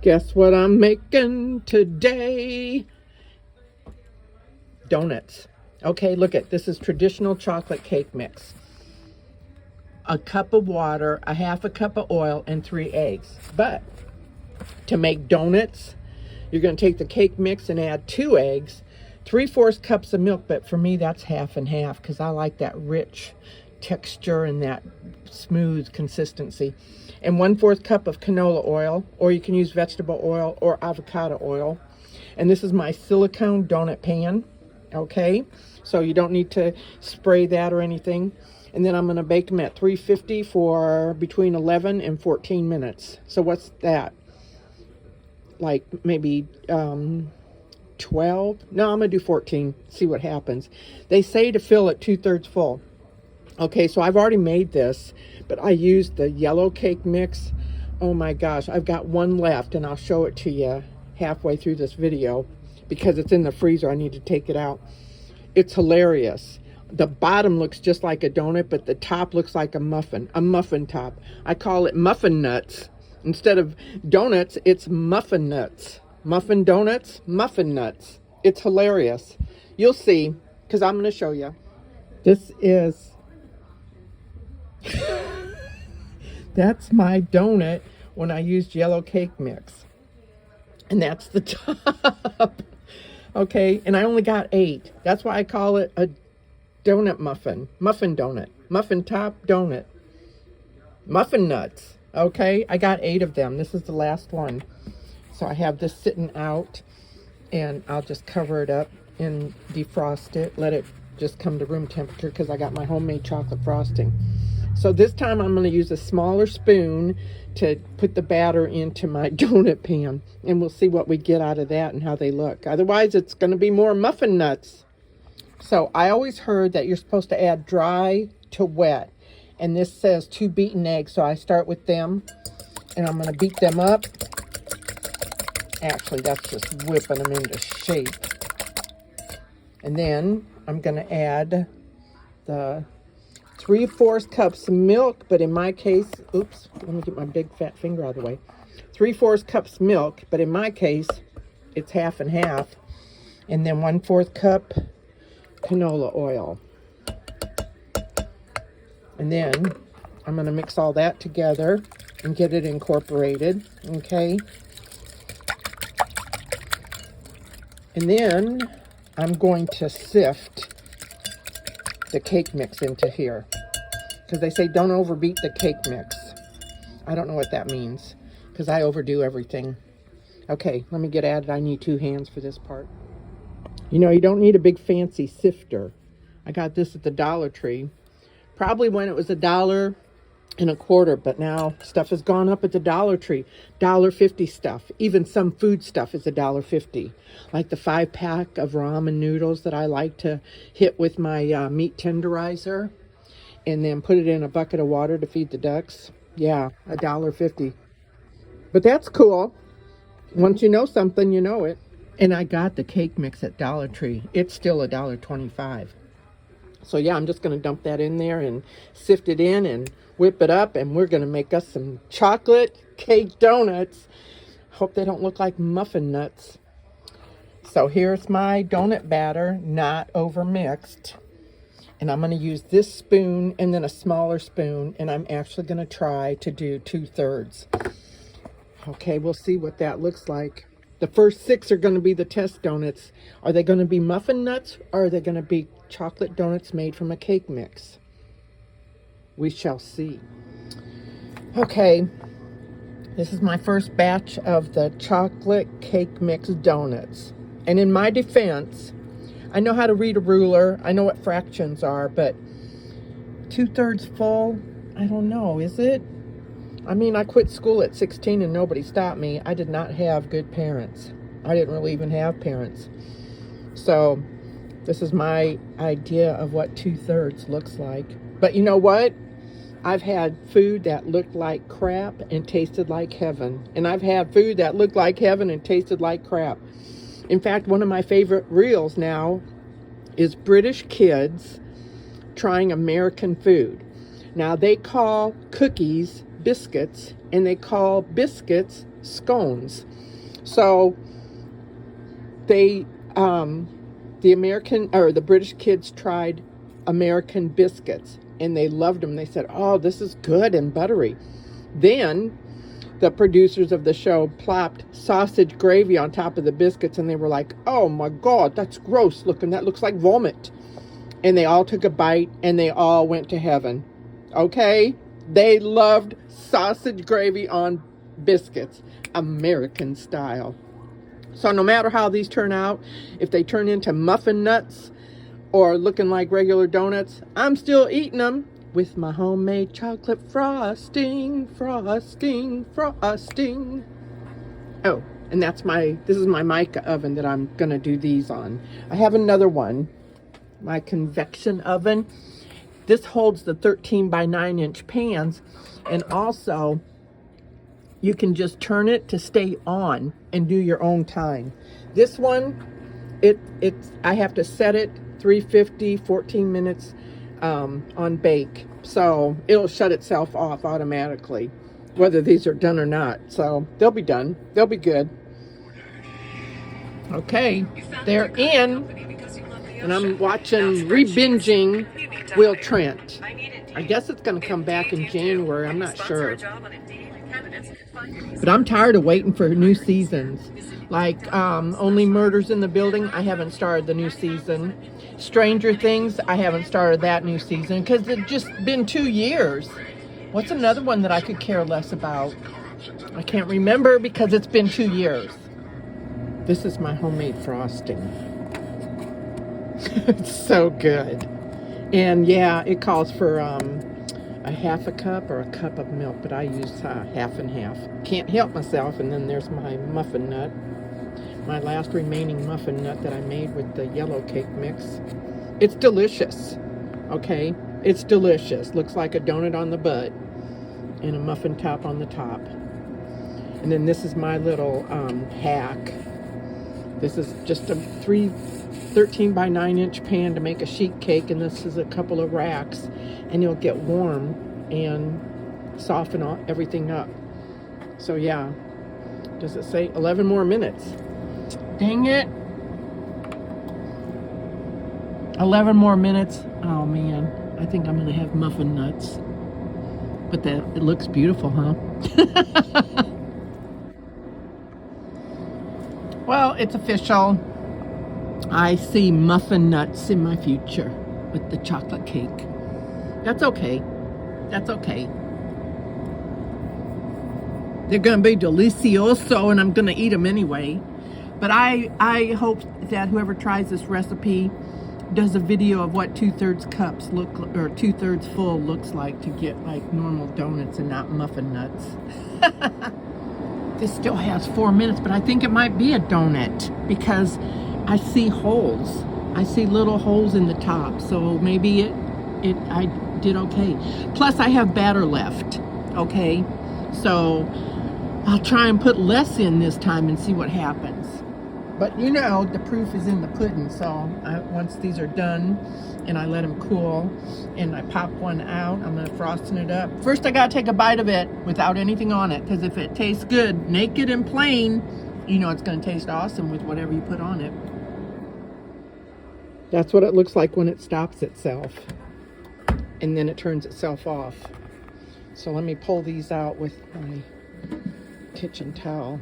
Guess what I'm making today? Donuts. Okay, look at this is traditional chocolate cake mix. A cup of water, a half a cup of oil, and 3 eggs. But to make donuts, you're going to take the cake mix and add 2 eggs, 3/4 cups of milk, but for me that's half and half because I like that rich texture and that smooth consistency. And 1/4 cup of canola oil, or you can use vegetable oil or avocado oil. And this is my silicone donut pan, okay? So you don't need to spray that or anything. And then I'm going to bake them at 350 for between 11 and 14 minutes. So what's that? Like maybe 12? No, I'm going to do 14. See what happens. They say to fill it 2/3 full. Okay, so I've already made this, but I used the yellow cake mix. Oh my gosh, I've got one left, and I'll show it to you halfway through this video because it's in the freezer. I need to take it out. It's hilarious. The bottom looks just like a donut, but the top looks like a muffin top. I call it muffin nuts. Instead of donuts, it's muffin nuts. Muffin donuts, muffin nuts. It's hilarious. You'll see, because I'm going to show you. This is, that's my donut when I used yellow cake mix. And that's the top. Okay, and I only got 8. That's why I call it a donut muffin. Muffin donut. Muffin top donut. Muffin nuts. Okay, I got 8 of them. This is the last one. So I have this sitting out, and I'll just cover it up and defrost it. Let it just come to room temperature because I got my homemade chocolate frosting. So this time I'm going to use a smaller spoon to put the batter into my donut pan, and we'll see what we get out of that and how they look. Otherwise, it's going to be more muffin nuts. So I always heard that you're supposed to add dry to wet, and this says 2 beaten eggs, so I start with them, and I'm going to beat them up. Actually, that's just whipping them into shape. And then I'm going to add the 3/4 cups of milk, but in my case, oops, let me get my big fat finger out of the way. 3/4 cups milk, but in my case, it's half and half. And then 1/4 cup canola oil. And then I'm going to mix all that together and get it incorporated, okay? And then I'm going to sift the cake mix into here, because they say don't overbeat the cake mix. I don't know what that means because I overdo everything. Okay, let me get at it. I need 2 hands for this part. You know, you don't need a big fancy sifter. I got this at the Dollar Tree, probably when it was $1.25, but now stuff has gone up at the Dollar Tree. $1.50 stuff. Even some food stuff is $1.50. Like the 5-pack of ramen noodles that I like to hit with my meat tenderizer and then put it in a bucket of water to feed the ducks. Yeah, $1.50. But that's cool. Once you know something, you know it. And I got the cake mix at Dollar Tree. It's still $1.25. So yeah, I'm just going to dump that in there and sift it in and whip it up, and we're going to make us some chocolate cake donuts. Hope they don't look like muffin nuts. So here's my donut batter, not over mixed. And I'm going to use this spoon and then a smaller spoon, and I'm actually going to try to do 2/3. Okay, we'll see what that looks like. The first 6 are going to be the test donuts. Are they going to be muffin nuts, or are they going to be chocolate donuts made from a cake mix? We shall see. Okay, this is my first batch of the chocolate cake mix donuts. And in my defense, I know how to read a ruler. I know what fractions are, but 2/3 full, I don't know, is it? I mean, I quit school at 16 and nobody stopped me. I did not have good parents. I didn't really even have parents. So this is my idea of what 2/3 looks like. But you know what? I've had food that looked like crap and tasted like heaven. And I've had food that looked like heaven and tasted like crap. In fact, one of my favorite reels now is British kids trying American food. Now, they call cookies biscuits and they call biscuits scones. So they, the American or the British kids tried American biscuits and they loved them. They said, oh, this is good and buttery. Then the producers of the show plopped sausage gravy on top of the biscuits and they were like, oh my God, that's gross looking. That looks like vomit. And they all took a bite and they all went to heaven. Okay? They loved sausage gravy on biscuits, American style. So no matter how these turn out, if they turn into muffin nuts or looking like regular donuts, I'm still eating them with my homemade chocolate frosting. Oh, and this is my mica oven that I'm gonna do these on. I have another one, my convection oven. This holds the 13 by 9 inch pans, and also you can just turn it to stay on and do your own time. This one, I have to set it 350, 14 minutes on bake. So it'll shut itself off automatically, whether these are done or not. So they'll be done. They'll be good. Okay, they're in, and I'm watching, re-binging Will Trent. I guess it's going to come back in January. I'm not sure. But I'm tired of waiting for new seasons. Like Only Murders in the Building, I haven't started the new season. Stranger Things, I haven't started that new season because it's just been 2 years. What's another one that I could care less about? I can't remember because it's been 2 years. This is my homemade frosting. It's so good. And yeah, it calls for a half a cup or a cup of milk, but I use half and half. Can't help myself. And then there's my muffin nut, my last remaining muffin nut that I made with the yellow cake mix. It's delicious. Okay, it's delicious. Looks like a donut on the butt and a muffin top on the top. And then this is my little hack. This is just a 13 by 9 inch pan to make a sheet cake, and this is a couple of racks, and you'll get warm and soften everything up. So yeah, does it say 11 more minutes? Dang it. 11 more minutes. Oh man, I think I'm gonna have muffin nuts. But it looks beautiful, huh? Well, it's official. I see muffin nuts in my future with the chocolate cake. That's okay. That's okay. They're gonna be delicioso, and I'm gonna eat them anyway. But I hope that whoever tries this recipe does a video of what 2/3 cups look, or 2/3 full looks like, to get like normal donuts and not muffin nuts. This still has 4 minutes, but I think it might be a donut because I see holes. I see little holes in the top, so maybe I did okay. Plus I have batter left, okay? So I'll try and put less in this time and see what happens. But you know, the proof is in the pudding. So once these are done and I let them cool and I pop one out, I'm gonna frosting it up. First I gotta take a bite of it without anything on it, because if it tastes good, naked and plain, you know it's gonna taste awesome with whatever you put on it. That's what it looks like when it stops itself. And then it turns itself off. So let me pull these out with my kitchen towel.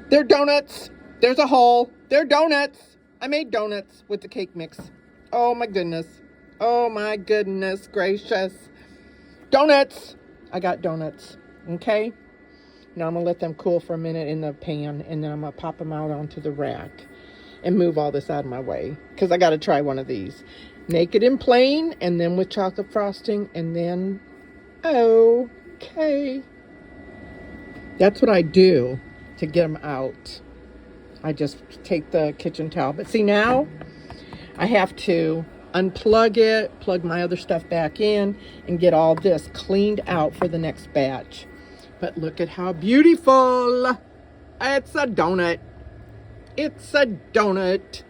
They're donuts. There's a hole. They're donuts. I made donuts with the cake mix. Oh my goodness. Oh my goodness gracious. Donuts. I got donuts. Okay. Now I'm going to let them cool for a minute in the pan, and then I'm going to pop them out onto the rack and move all this out of my way, because I got to try one of these. Naked and plain, and then with chocolate frosting, and then, okay. That's what I do to get them out. I just take the kitchen towel. But see, now I have to unplug it, plug my other stuff back in, and get all this cleaned out for the next batch. But look at how beautiful. It's a donut. It's a donut.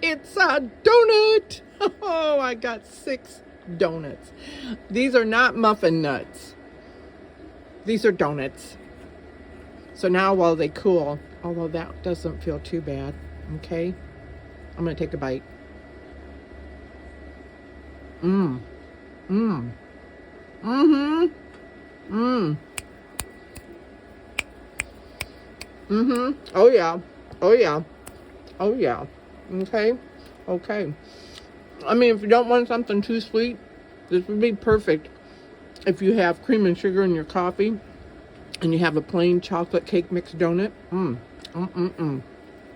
It's a donut. Oh, I got 6 donuts. These are not muffin nuts. These are donuts. So now while they cool, although that doesn't feel too bad, okay? I'm gonna take a bite. Mmm. Mmm. Mm-hmm. Mmm. Mm-hmm. Oh yeah. Oh yeah. Oh yeah. Okay. Okay. I mean, if you don't want something too sweet, this would be perfect if you have cream and sugar in your coffee and you have a plain chocolate cake mix donut.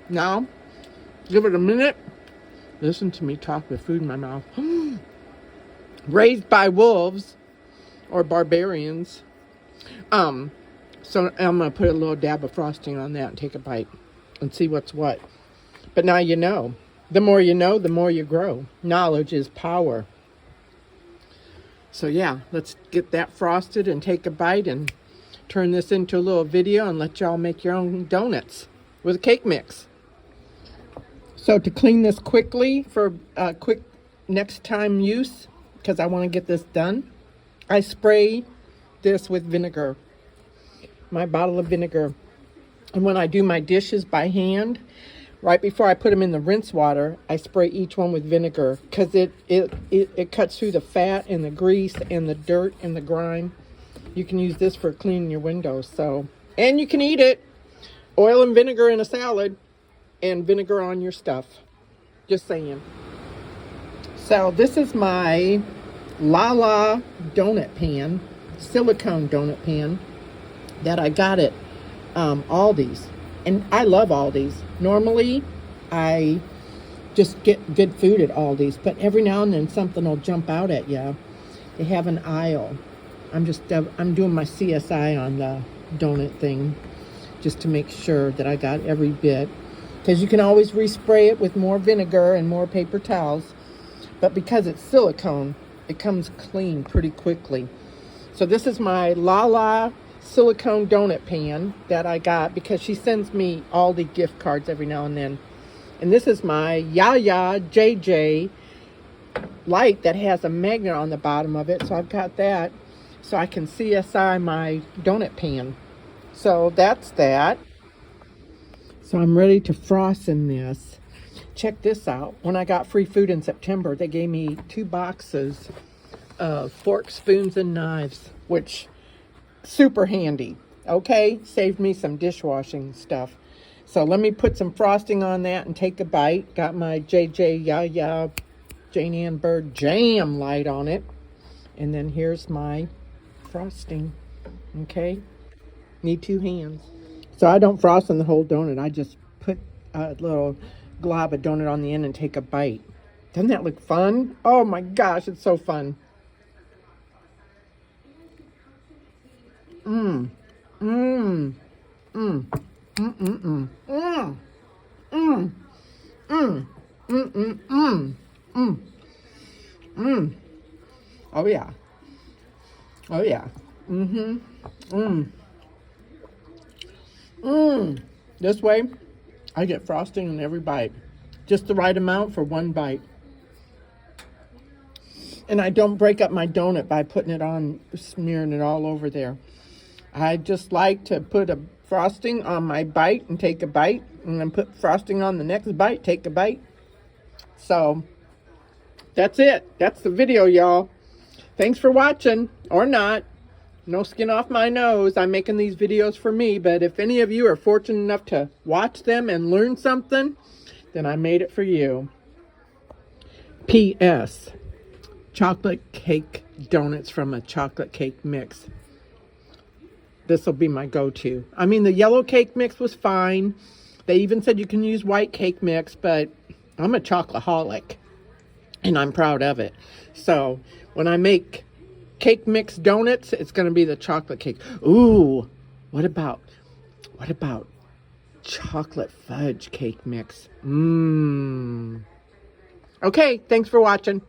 Now, give it a minute. Listen to me talk with food in my mouth. Raised by wolves or barbarians. So I'm going to put a little dab of frosting on that and take a bite and see what's what. But now you know. The more you know, the more you grow. Knowledge is power. So yeah, let's get that frosted and take a bite and turn this into a little video and let y'all make your own donuts with a cake mix. So to clean this quickly for quick next time use, because I want to get this done, I spray this with vinegar. My bottle of vinegar. And when I do my dishes by hand, right before I put them in the rinse water, I spray each one with vinegar because it cuts through the fat and the grease and the dirt and the grime. You can use this for cleaning your windows. So, and you can eat it. Oil and vinegar in a salad and vinegar on your stuff. Just saying. So this is my Lala donut pan, silicone donut pan that I got at Aldi's. And I love Aldi's. Normally, I just get good food at Aldi's, but every now and then something will jump out at you. They have an aisle. I'm doing my CSI on the donut thing just to make sure that I got every bit. Because you can always respray it with more vinegar and more paper towels. But because it's silicone, it comes clean pretty quickly. So this is my Lala silicone donut pan that I got because she sends me Aldi gift cards every now and then. And this is my Yaya JJ light that has a magnet on the bottom of it. So I've got that so I can CSI my donut pan. So that's that. So I'm ready to frost in this. Check this out. When I got free food in September, they gave me 2 boxes of forks, spoons, and knives, which super handy. Okay, saved me some dishwashing stuff. So let me put some frosting on that and take a bite. Got my JJ Yaya Jane Ann Bird jam light on it. And then here's my frosting. Okay, need 2 hands. So I don't frost on the whole donut. I just put a little glob of donut on the end and take a bite. Doesn't that look fun? Oh my gosh, it's so fun. Mmm. Mmm. Mmm. Mmm. Mmm. Mmm. Mmm. Mmm. Mmm. Mmm. Mmm. Mmm. Oh yeah. Oh yeah. Mm-hmm. Mmm. Mmm. This way, I get frosting in every bite. Just the right amount for 1 bite. And I don't break up my donut by putting it on, smearing it all over there. I just like to put a frosting on my bite and take a bite, and then put frosting on the next bite, take a bite. So, that's it. That's the video, y'all. Thanks for watching, or not. No skin off my nose. I'm making these videos for me, but if any of you are fortunate enough to watch them and learn something, then I made it for you. P.S. Chocolate cake donuts from a chocolate cake mix. This will be my go-to. I mean, the yellow cake mix was fine. They even said you can use white cake mix, but I'm a chocoholic, and I'm proud of it. So when I make cake mix donuts, it's going to be the chocolate cake. Ooh, what about chocolate fudge cake mix? Mmm. Okay, thanks for watching.